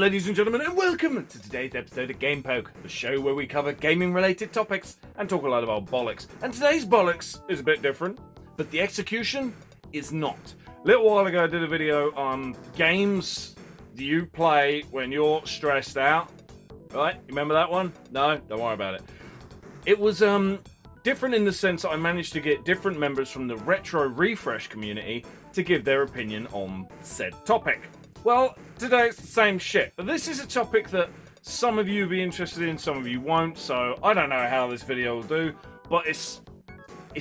ladies and gentlemen, and welcome to today's episode of Game Poke, the show where we cover gaming-related topics and talk a lot of old bollocks. And today's bollocks is a bit different, but the execution is not. A little while ago I did a video on games you play when you're stressed out. Right? You remember that one? No? Don't worry about it. It was different in the sense that I managed to get different members from the Retro Refresh community to give their opinion on said topic. Well, today it's the same shit, but this is a topic that some of you will be interested in, some of you won't, so I don't know how this video will do, but it's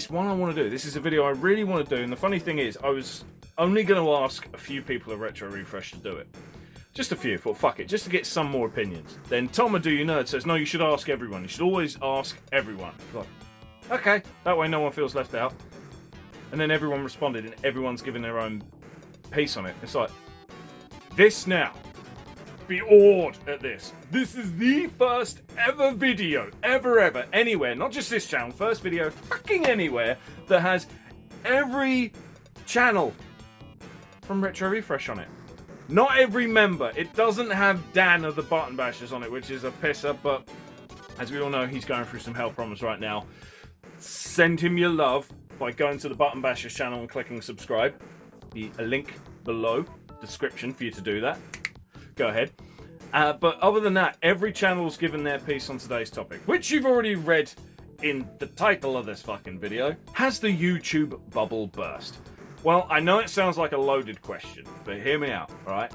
one I want to do. This is a video I really want to do, and the funny thing is, I was only going to ask a few people at Retro Refresh to do it. Just a few, thought fuck it, just to get some more opinions. Then Tom at Do You Nerd says, no, you should ask everyone, you should always ask everyone. Like, okay, that way no one feels left out. And then everyone responded, and everyone's given their own piece on it. It's like, this now, be awed at this. This is the first ever video, ever, anywhere, not just this channel, first video fucking anywhere, that has every channel from Retro Refresh on it. Not every member. It doesn't have Dan of the Button Bashers on it, which is a pisser, but as we all know, he's going through some health problems right now. Send him your love by going to the Button Bashers channel and clicking subscribe. A link below. Description for you to do that. Go ahead. But other than that, every channel's given their piece on today's topic, which you've already read in the title of this fucking video. Has the YouTube bubble burst? Well, I know it sounds like a loaded question, but hear me out, alright?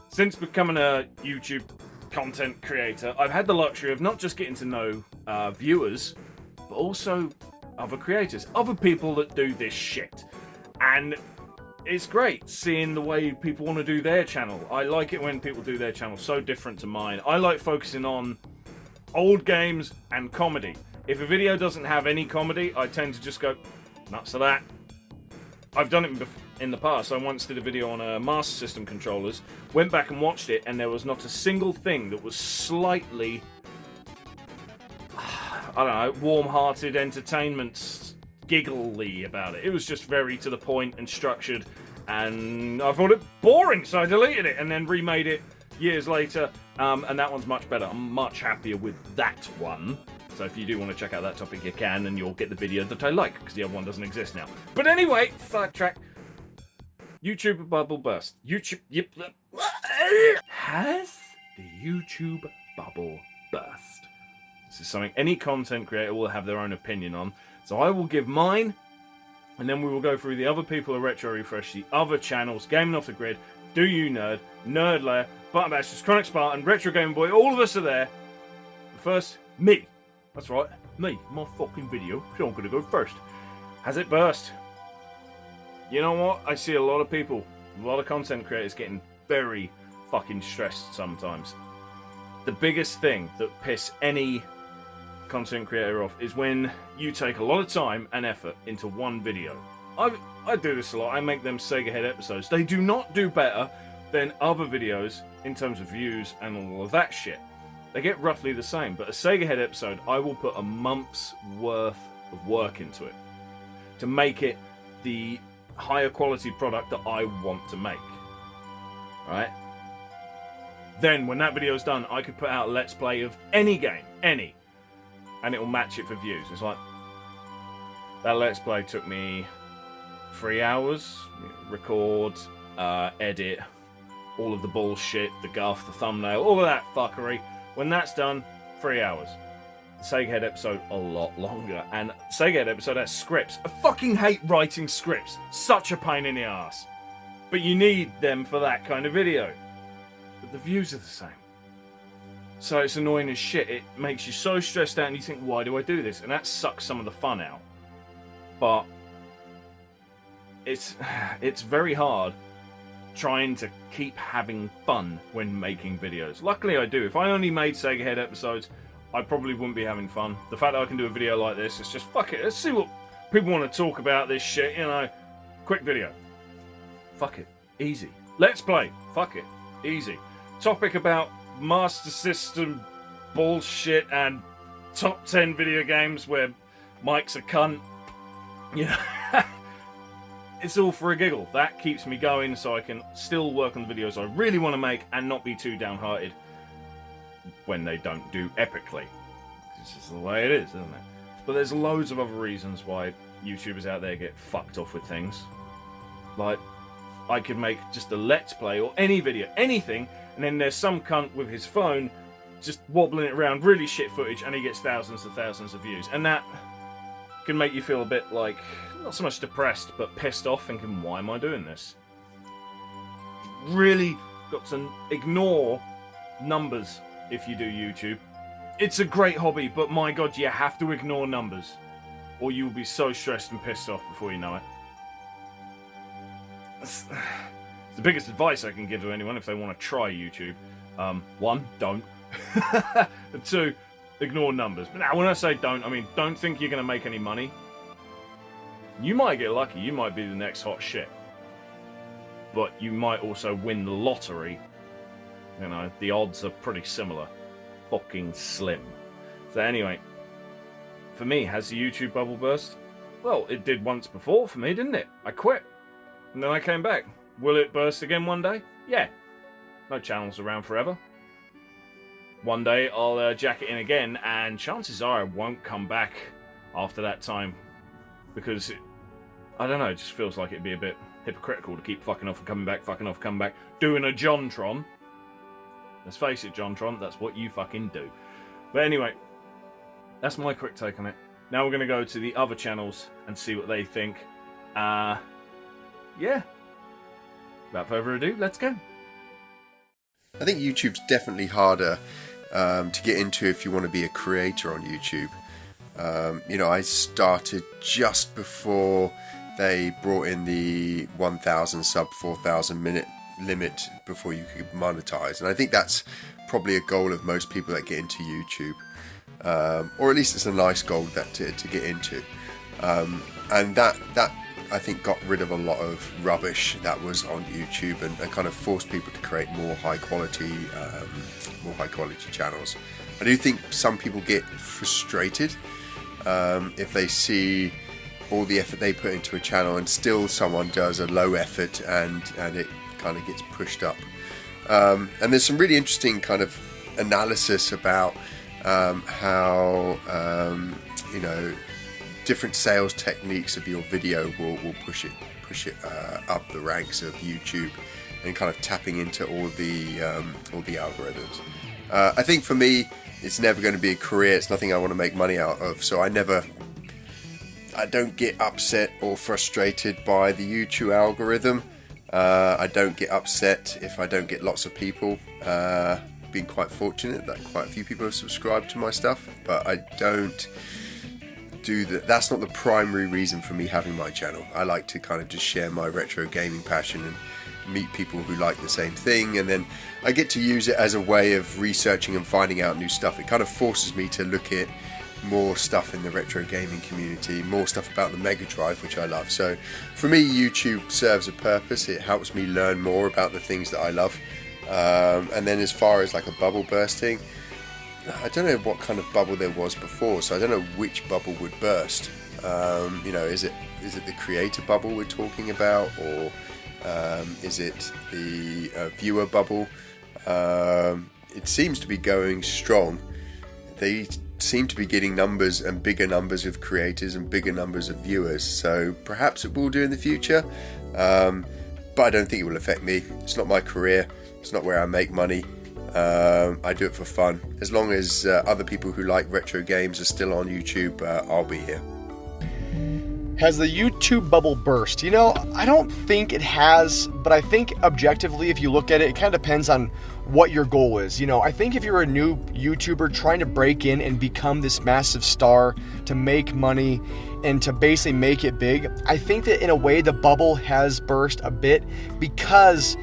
Since becoming a YouTube content creator, I've had the luxury of not just getting to know viewers, but also other creators, other people that do this shit. And it's great seeing the way people want to do their channel. I like it when people do their channel so different to mine. I like focusing on old games and comedy. If a video doesn't have any comedy, I tend to just go, nuts to that. I've done it in the past. I once did a video on Master System controllers, went back and watched it, and there was not a single thing that was slightly, I don't know, warm-hearted entertainment giggly about it. It was just very to the point and structured, and I thought it boring, so I deleted it and then remade it years later, and that one's much better. I'm much happier with that one. So if you do want to check out that topic, you can, and you'll get the video that I like, because the other one doesn't exist now. But anyway, sidetrack. YouTube bubble burst. Has the YouTube bubble burst? This is something any content creator will have their own opinion on. So I will give mine, and then we will go through the other people at Retro Refresh, the other channels, Gaming Off the Grid, Do You Nerd, Nerd Lair, Button Bashers, Chronic Spartan, Retro Game Boy, all of us are there. But first, me. That's right, me, my fucking video, so I'm gonna go first. Has it burst? You know what? I see a lot of people, a lot of content creators getting very fucking stressed sometimes. The biggest thing that piss any content creator off is when you take a lot of time and effort into one video. I do this a lot. I make them Sega Head episodes. They do not do better than other videos in terms of views and all of that shit. They get roughly the same, but a Sega Head episode, I will put a month's worth of work into it to make it the higher quality product that I want to make. Right? Then, when that video's done, I could put out a Let's Play of any game, any, and it will match it for views. It's like, that Let's Play took me 3 hours, record, edit, all of the bullshit, the guff, the thumbnail, all of that fuckery. When that's done, 3 hours. The Sega Head episode, a lot longer. And Sega Head episode has scripts. I fucking hate writing scripts. Such a pain in the ass. But you need them for that kind of video. But the views are the same. So it's annoying as shit. It makes you so stressed out and you think, why do I do this? And that sucks some of the fun out. But it's very hard trying to keep having fun when making videos. Luckily I do. If I only made Sega Head episodes, I probably wouldn't be having fun. The fact that I can do a video like this, it's just fuck it. Let's see what people want to talk about this shit, you know. Quick video. Fuck it. Easy. Let's play. Fuck it. Easy. Topic about Master System bullshit and top 10 video games where Mike's a cunt. You know. it's all for a giggle. That keeps me going so I can still work on the videos I really want to make and not be too downhearted when they don't do epically. It's just the way it is, isn't it? But there's loads of other reasons why YouTubers out there get fucked off with things. Like, I could make just a Let's Play or any video, anything, and then there's some cunt with his phone just wobbling it around, really shit footage, and he gets thousands and thousands of views. And that can make you feel a bit like, not so much depressed, but pissed off, thinking, why am I doing this? Really got to ignore numbers if you do YouTube. It's a great hobby, but my god, you have to ignore numbers, or you'll be so stressed and pissed off before you know it. It's the biggest advice I can give to anyone if they want to try YouTube. 1, don't. 2, ignore numbers. But now, when I say don't, I mean don't think you're going to make any money. You might get lucky, you might be the next hot shit. But you might also win the lottery. You know, the odds are pretty similar. Fucking slim. So anyway, for me, has the YouTube bubble burst? Well, it did once before for me, didn't it? I quit. And then I came back. Will it burst again one day? Yeah. No channels around forever. One day I'll jack it in again, and chances are I won't come back after that time. Because, I don't know, it just feels like it'd be a bit hypocritical to keep fucking off and coming back, fucking off and coming back, doing a JonTron. Let's face it, JonTron, that's what you fucking do. But anyway, that's my quick take on it. Now we're going to go to the other channels and see what they think. Yeah. Without further ado, let's go. I think YouTube's definitely harder to get into if you want to be a creator on YouTube. You know, I started just before they brought in the 1,000 sub, 4,000 minute limit before you could monetize, and I think that's probably a goal of most people that get into YouTube, or at least it's a nice goal that to get into, and that I think got rid of a lot of rubbish that was on YouTube and kind of forced people to create more high quality channels. I do think some people get frustrated if they see all the effort they put into a channel and still someone does a low effort and it kind of gets pushed up. And there's some really interesting kind of analysis about how you know, different sales techniques of your video will push it up the ranks of YouTube, and kind of tapping into all the algorithms. I think for me, it's never going to be a career. It's nothing I want to make money out of. So I don't get upset or frustrated by the YouTube algorithm. I don't get upset if I don't get lots of people. Been quite fortunate that quite a few people have subscribed to my stuff, but I don't do that. That's not the primary reason for me having my channel. I like to kind of just share my retro gaming passion and meet people who like the same thing, and then I get to use it as a way of researching and finding out new stuff. It kind of forces me to look at more stuff in the retro gaming community, more stuff about the Mega Drive, which I love. So for me, YouTube serves a purpose. It helps me learn more about the things that I love. And then as far as like a bubble bursting, I don't know what kind of bubble there was before, so I don't know which bubble would burst. You know, is it the creator bubble we're talking about, or is it the viewer bubble? It seems to be going strong. They seem to be getting numbers and bigger numbers of creators and bigger numbers of viewers, so perhaps it will do in the future, but I don't think it will affect me. It's not my career. It's not where I make money. I do it for fun. As long as other people who like retro games are still on YouTube, I'll be here. Has the YouTube bubble burst? You know, I don't think it has, but I think objectively, if you look at it, it kind of depends on what your goal is. You know, I think if you're a new YouTuber trying to break in and become this massive star to make money and to basically make it big, I think that in a way the bubble has burst a bit because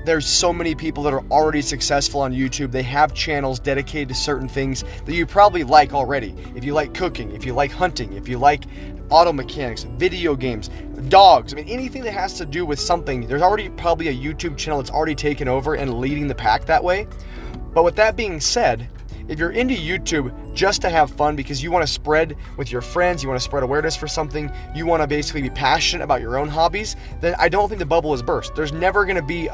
there's so many people that are already successful on YouTube. They have channels dedicated to certain things that you probably like already. If you like cooking, if you like hunting, if you like auto mechanics, video games, dogs, I mean, anything that has to do with something, there's already probably a YouTube channel that's already taken over and leading the pack that way. But with that being said, if you're into YouTube, just to have fun because you want to spread with your friends, you want to spread awareness for something, you want to basically be passionate about your own hobbies, then I don't think the bubble has burst. There's never going to be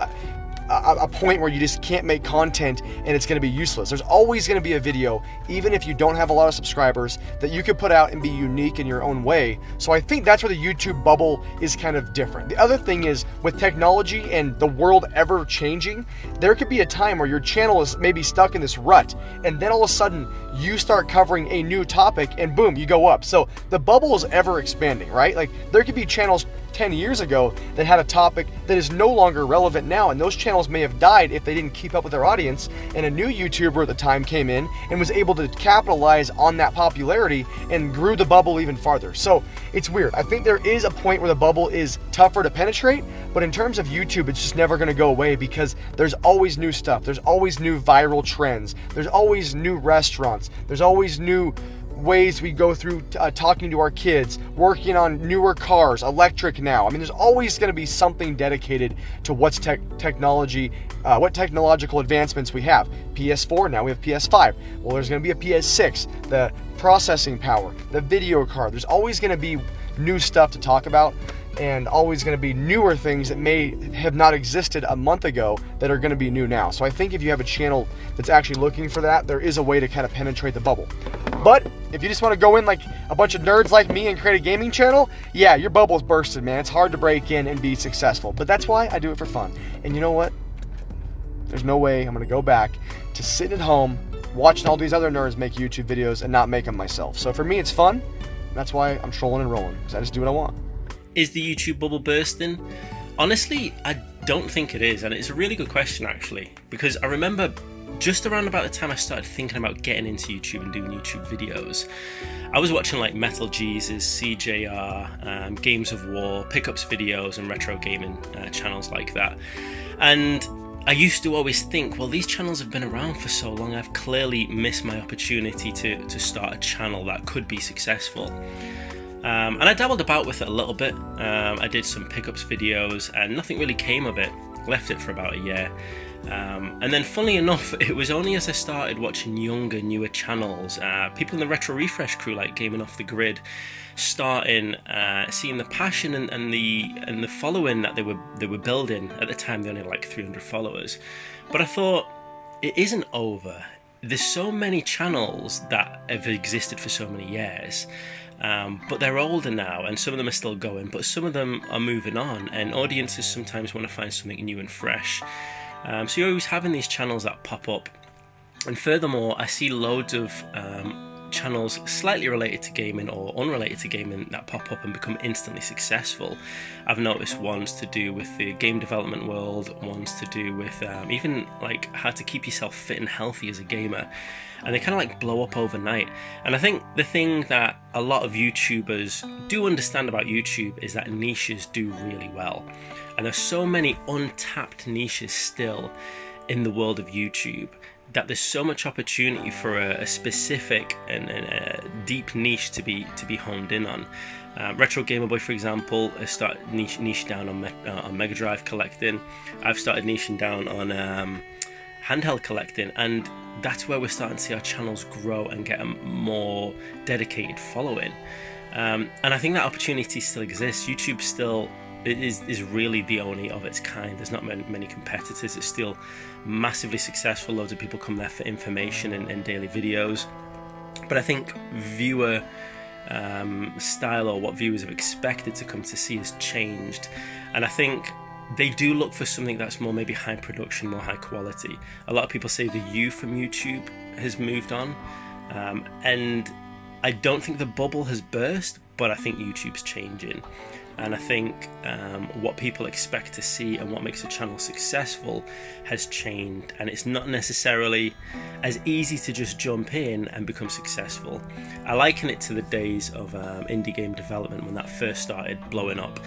a point where you just can't make content and it's going to be useless. There's always going to be a video, even if you don't have a lot of subscribers, that you could put out and be unique in your own way. So I think that's where the YouTube bubble is kind of different. The other thing is, with technology and the world ever changing, there could be a time where your channel is maybe stuck in this rut, and then all of a sudden you start covering a new topic and boom, you go up. So the bubble is ever expanding, right? Like, there could be channels 10 years ago that had a topic that is no longer relevant now, and those channels may have died if they didn't keep up with their audience, and a new YouTuber at the time came in and was able to capitalize on that popularity and grew the bubble even farther. So it's weird. I think there is a point where the bubble is tougher to penetrate, but in terms of YouTube, it's just never going to go away because there's always new stuff. There's always new viral trends. There's always new restaurants. There's always new ways we go through talking to our kids, working on newer cars, electric now. I mean, there's always going to be something dedicated to what's technology, what technological advancements we have. PS4, now we have PS5. Well, there's going to be a PS6, the processing power, the video card. There's always going to be new stuff to talk about, and always going to be newer things that may have not existed a month ago that are going to be new now. So I think if you have a channel that's actually looking for that, there is a way to kind of penetrate the bubble. But if you just want to go in like a bunch of nerds like me and create a gaming channel, yeah, your bubble's bursted, man. It's hard to break in and be successful. But that's why I do it for fun. And you know what? There's no way I'm going to go back to sitting at home watching all these other nerds make YouTube videos and not make them myself. So for me, it's fun. That's why I'm trolling and rolling, because I just do what I want. Is the YouTube bubble bursting? Honestly, I don't think it is, and it's a really good question actually, because I remember just around about the time I started thinking about getting into YouTube and doing YouTube videos, I was watching like Metal Jesus, CJR, Games of War, pickups videos and retro gaming channels like that. And I used to always think, well, these channels have been around for so long, I've clearly missed my opportunity to start a channel that could be successful. And I dabbled about with it a little bit. I did some pickups videos and nothing really came of it. Left it for about a year. And then funnily enough, it was only as I started watching younger, newer channels, people in the Retro Refresh crew like Gaming Off the Grid, starting seeing the passion and the following that they were building. At the time they only had like 300 followers. But I thought, it isn't over. There's so many channels that have existed for so many years. But they're older now, and some of them are still going, but some of them are moving on, and audiences sometimes want to find something new and fresh. So you're always having these channels that pop up, and furthermore, I see loads of channels slightly related to gaming or unrelated to gaming that pop up and become instantly successful. I've noticed ones to do with the game development world, ones to do with even like how to keep yourself fit and healthy as a gamer, and they kind of like blow up overnight. And I think the thing that a lot of YouTubers do understand about YouTube is that niches do really well, and there's so many untapped niches still in the world of YouTube that there's so much opportunity for a specific and a deep niche to be honed in on. Retro Gamer Boy, for example, has started niche down on Mega Drive collecting. I've started niching down on handheld collecting, and that's where we're starting to see our channels grow and get a more dedicated following. And I think that opportunity still exists. YouTube still is really the only of its kind. There's not many competitors. It's still massively successful. Loads of people come there for information and daily videos. But I think viewer style, or what viewers have expected to come to see, has changed. And I think they do look for something that's more maybe high production, more high quality. A lot of people say the you from YouTube has moved on. And I don't think the bubble has burst, but I think YouTube's changing. And I think what people expect to see and what makes a channel successful has changed, and it's not necessarily as easy to just jump in and become successful. I liken it to the days of indie game development when that first started blowing up,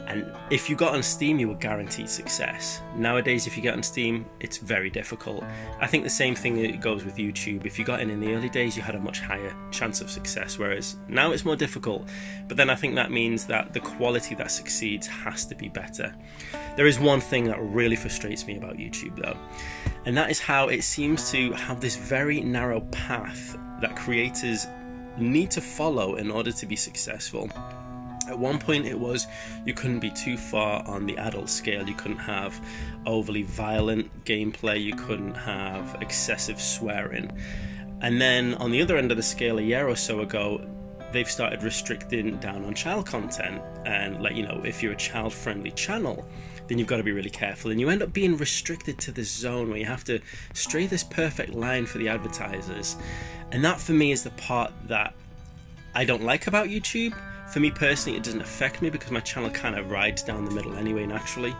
and if you got on Steam you were guaranteed success. Nowadays if you get on Steam it's very difficult. I think the same thing goes with YouTube. If you got in the early days you had a much higher chance of success, whereas now it's more difficult. But then I think that means that the quality quality that succeeds has to be better. There is one thing that really frustrates me about YouTube though, and that is how it seems to have this very narrow path that creators need to follow in order to be successful. At one point it was you couldn't be too far on the adult scale, you couldn't have overly violent gameplay, you couldn't have excessive swearing. And then on the other end of the scale, a year or so ago, they've started restricting down on child content, and like, you know, if you're a child friendly channel, then you've got to be really careful, and you end up being restricted to this zone where you have to stray this perfect line for the advertisers. And that for me is the part that I don't like about YouTube. For me personally, it doesn't affect me because my channel kind of rides down the middle anyway, naturally.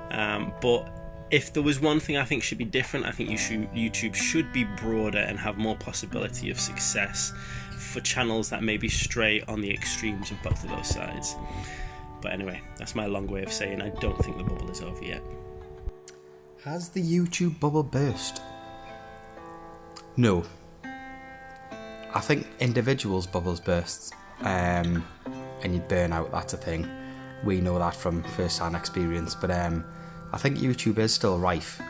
But if there was one thing I think should be different, I think YouTube should be broader and have more possibility of success for channels that maybe stray on the extremes of both of those sides. But anyway, that's my long way of saying I don't think the bubble is over yet. Has the YouTube bubble burst? No. I think individuals' bubbles burst, and you'd burn out, that's a thing. We know that from first-hand experience, but I think YouTube is still rife.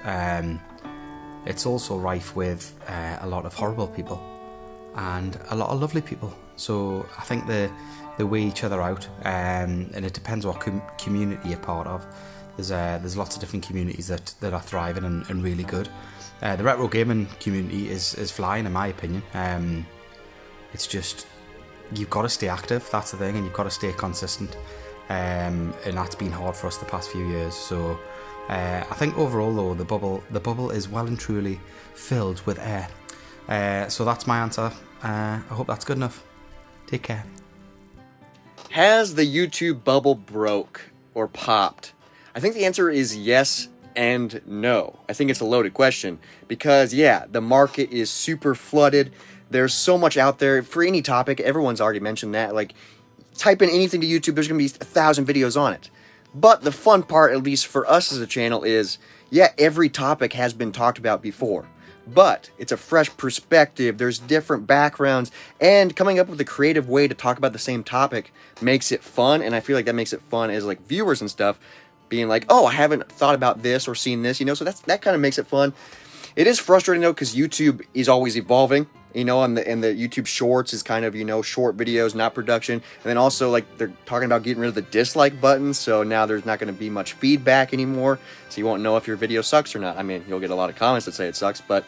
It's also rife with a lot of horrible people and a lot of lovely people. So I think they weigh each other out, and it depends what community you're part of. There's lots of different communities that are thriving and really good. The retro gaming community is flying, in my opinion. It's just, you've got to stay active, that's the thing, and you've got to stay consistent. And that's been hard for us the past few years. So I think overall though, the bubble is well and truly filled with air. So that's my answer. I hope that's good enough. Take care. Has the YouTube bubble broke or popped? I think the answer is yes and no. I think it's a loaded question because, yeah, the market is super flooded. There's so much out there for any topic. Everyone's already mentioned that. Like, type in anything to YouTube, there's going to be 1,000 videos on it. But the fun part, at least for us as a channel, is, yeah, every topic has been talked about before. But it's a fresh perspective, there's different backgrounds, and coming up with a creative way to talk about the same topic makes it fun, and I feel like that makes it fun as like viewers and stuff, being like, oh, I haven't thought about this or seen this, you know, so that kind of makes it fun. It is frustrating though, because YouTube is always evolving, you know, and the YouTube Shorts is kind of, you know, short videos, not production, and then also like they're talking about getting rid of the dislike button, so now there's not going to be much feedback anymore, so you won't know if your video sucks or not. I mean, you'll get a lot of comments that say it sucks, but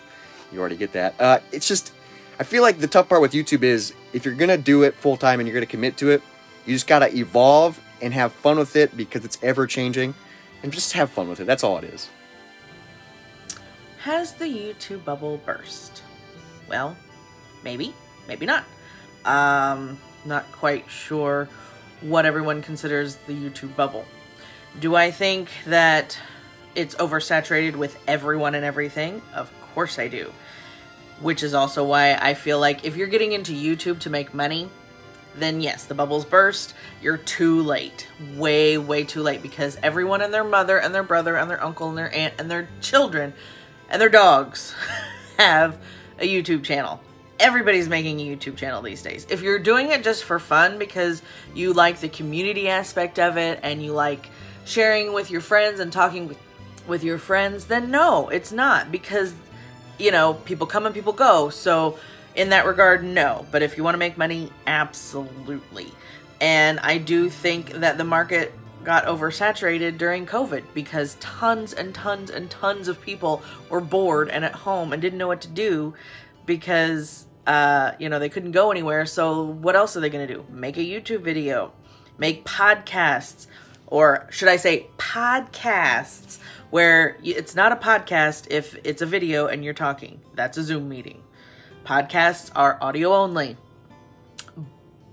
you already get that. It's just, I feel like the tough part with YouTube is if you're going to do it full time and you're going to commit to it, you just got to evolve and have fun with it because it's ever changing, and just have fun with it. That's all it is. Has the YouTube bubble burst? Well, maybe, maybe not. Not quite sure what everyone considers the YouTube bubble. Do I think that it's oversaturated with everyone and everything? Of course I do. Which is also why I feel like if you're getting into YouTube to make money, then yes, the bubble's burst. You're too late. Way, way too late, because everyone and their mother and their brother and their uncle and their aunt and their children and their dogs have a YouTube channel. Everybody's making a YouTube channel these days. If you're doing it just for fun because you like the community aspect of it and you like sharing with your friends and talking with your friends, then no, it's not, because, you know, people come and people go. So in that regard, no. But if you want to make money, absolutely. And I do think that the market got oversaturated during COVID because tons and tons and tons of people were bored and at home and didn't know what to do because, you know, they couldn't go anywhere. So what else are they going to do? Make a YouTube video, make podcasts, or should I say podcasts, where it's not a podcast if it's a video and you're talking. That's a Zoom meeting. Podcasts are audio only.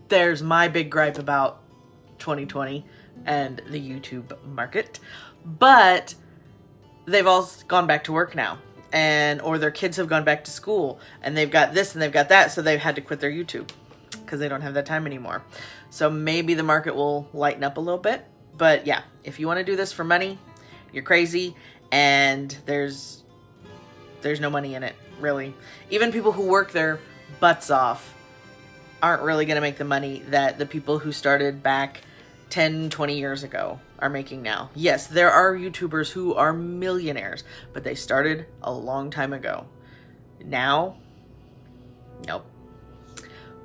There's my big gripe about 2020 and the YouTube market. But they've all gone back to work now, or their kids have gone back to school, and they've got this and they've got that, so they've had to quit their YouTube because they don't have that time anymore. So maybe the market will lighten up a little bit. But yeah, if you want to do this for money, you're crazy, and there's no money in it, really. Even people who work their butts off aren't really going to make the money that the people who started back 10, 20 years ago are making now. Yes, there are YouTubers who are millionaires, but they started a long time ago. Now, nope.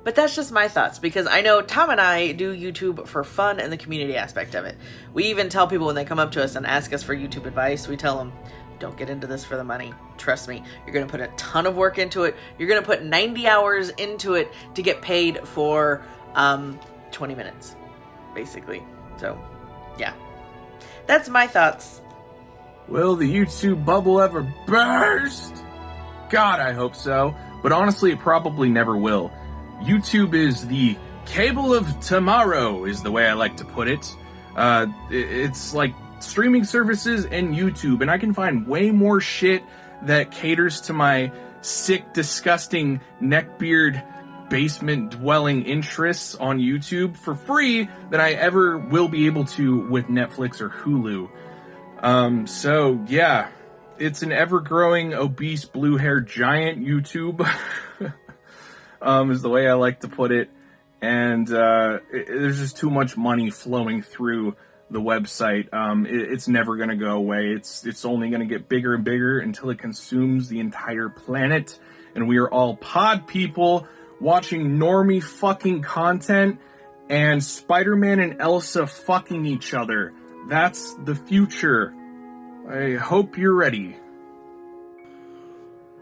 But that's just my thoughts, because I know Tom and I do YouTube for fun and the community aspect of it. We even tell people when they come up to us and ask us for YouTube advice, we tell them, don't get into this for the money. Trust me, you're going to put a ton of work into it. You're going to put 90 hours into it to get paid for 20 minutes, basically. So, yeah. That's my thoughts. Will the YouTube bubble ever burst? God, I hope so. But honestly, it probably never will. YouTube is the cable of tomorrow, is the way I like to put it. It's like streaming services and YouTube, and I can find way more shit that caters to my sick, disgusting, neckbeard, basement-dwelling interests on YouTube for free than I ever will be able to with Netflix or Hulu. So, yeah, it's an ever-growing, obese, blue-haired giant, YouTube, is the way I like to put it. And there's just too much money flowing through the website. It's never going to go away. It's only going to get bigger and bigger until it consumes the entire planet. And we are all pod people watching normie fucking content and Spider-Man and Elsa fucking each other. That's the future. I hope you're ready.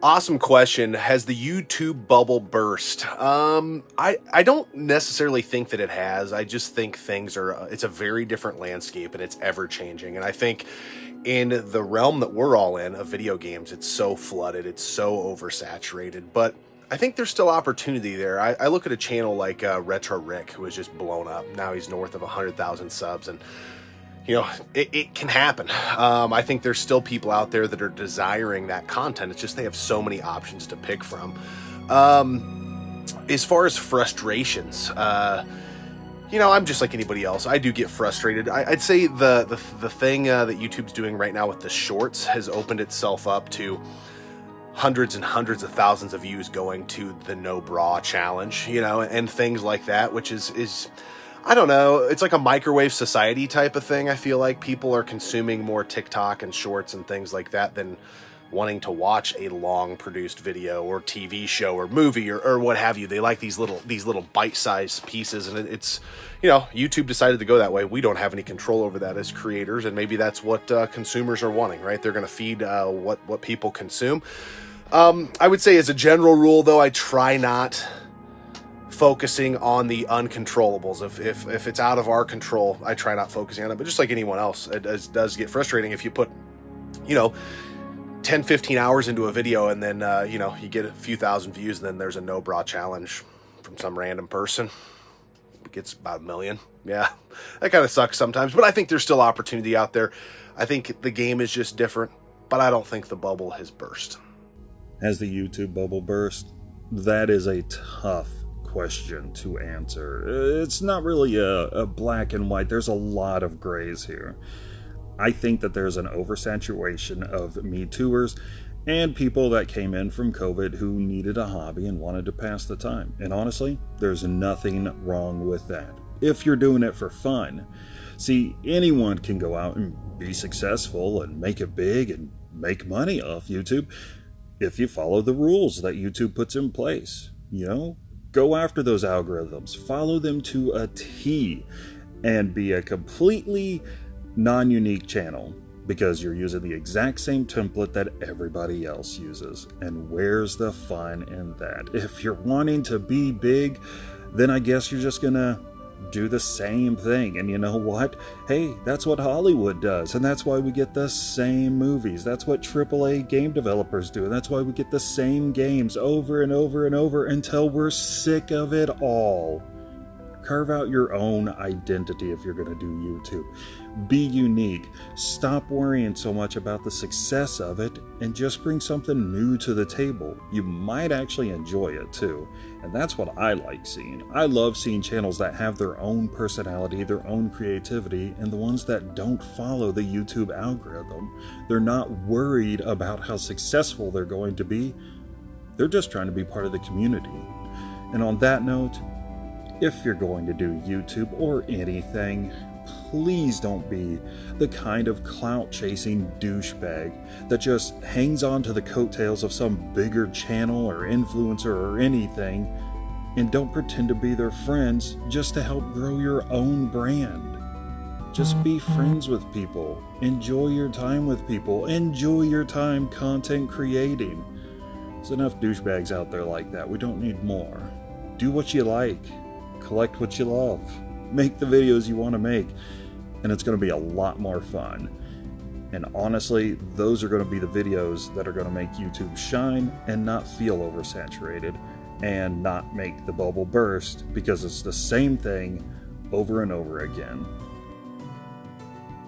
Awesome question. Has the YouTube bubble burst? I don't necessarily think that it has. I just think it's a very different landscape and it's ever changing. And I think in the realm that we're all in of video games, it's so flooded, it's so oversaturated, but I think there's still opportunity there. I look at a channel like Retro Rick, who has just blown up. Now he's north of 100,000 subs, and you know, it can happen. I think there's still people out there that are desiring that content. It's just they have so many options to pick from. As far as frustrations, you know, I'm just like anybody else. I do get frustrated. I'd say the thing that YouTube's doing right now with the shorts has opened itself up to hundreds and hundreds of thousands of views going to the no bra challenge, you know, and things like that, which is I don't know, it's like a microwave society type of thing. I feel like people are consuming more TikTok and shorts and things like that than wanting to watch a long produced video or TV show or movie or what have you. They like these little bite-sized pieces, and it's, you know, YouTube decided to go that way. We don't have any control over that as creators, and maybe that's what consumers are wanting, right? They're going to feed what people consume. I would say as a general rule, though, I try not focusing on the uncontrollables. If it's out of our control, I try not focusing on it. But just like anyone else, it does get frustrating if you put, you know, 10, 15 hours into a video and then, you know, you get a few thousand views and then there's a no bra challenge from some random person. It gets about 1 million. Yeah, that kind of sucks sometimes. But I think there's still opportunity out there. I think the game is just different, but I don't think the bubble has burst. Has the YouTube bubble burst? That is a tough question to answer. It's not really a black and white. There's a lot of grays here. I think that there's an oversaturation of Me Tooers and people that came in from COVID who needed a hobby and wanted to pass the time. And honestly, there's nothing wrong with that, if you're doing it for fun. See, anyone can go out and be successful and make it big and make money off YouTube if you follow the rules that YouTube puts in place. You know, go after those algorithms, follow them to a T, and be a completely non-unique channel because you're using the exact same template that everybody else uses. And where's the fun in that? If you're wanting to be big, then I guess you're just gonna do the same thing. And you know what? Hey, that's what Hollywood does, and that's why we get the same movies. That's what AAA game developers do, and that's why we get the same games over and over and over until we're sick of it all. Carve out your own identity if you're going to do YouTube. Be unique. Stop worrying so much about the success of it and just bring something new to the table. You might actually enjoy it too. And that's what I like seeing. I love seeing channels that have their own personality, their own creativity, and the ones that don't follow the YouTube algorithm. They're not worried about how successful they're going to be. They're just trying to be part of the community. And on that note, if you're going to do YouTube or anything, please don't be the kind of clout-chasing douchebag that just hangs on to the coattails of some bigger channel or influencer or anything, and don't pretend to be their friends just to help grow your own brand. Just be friends with people. Enjoy your time with people. Enjoy your time content creating. There's enough douchebags out there like that. We don't need more. Do what you like. Collect what you love. Make the videos you want to make. And it's going to be a lot more fun. And honestly, those are going to be the videos that are going to make YouTube shine and not feel oversaturated and not make the bubble burst, because it's the same thing over and over again.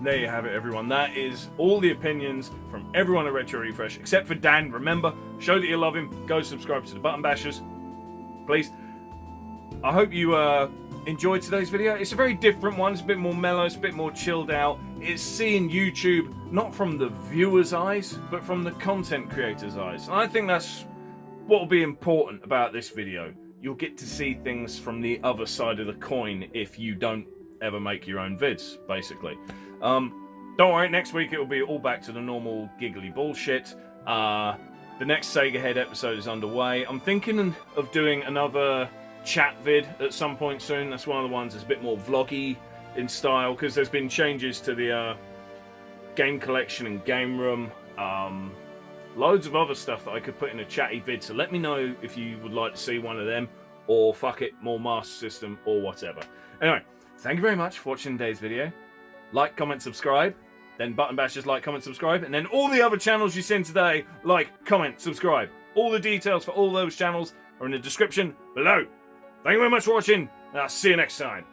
There you have it, everyone. That is all the opinions from everyone at Retro Refresh, except for Dan. Remember, show that you love him. Go subscribe to the Button Bashers, please. I hope you enjoyed today's video. It's a very different one. It's a bit more mellow. It's a bit more chilled out. It's seeing YouTube not from the viewer's eyes, but from the content creator's eyes. And I think that's what will be important about this video. You'll get to see things from the other side of the coin if you don't ever make your own vids, basically. Don't worry, next week it will be all back to the normal giggly bullshit. The next Sega Head episode is underway. I'm thinking of doing another chat vid at some point soon. That's one of the ones that's a bit more vloggy in style, because there's been changes to the game collection and game room. Loads of other stuff that I could put in a chatty vid, so let me know if you would like to see one of them, or fuck it, more Master System, or whatever. Anyway, thank you very much for watching today's video. Like, comment, subscribe. Then Button Bashers, like, comment, subscribe. And then all the other channels you seen today, like, comment, subscribe. All the details for all those channels are in the description below. Thank you very much for watching, and I'll see you next time.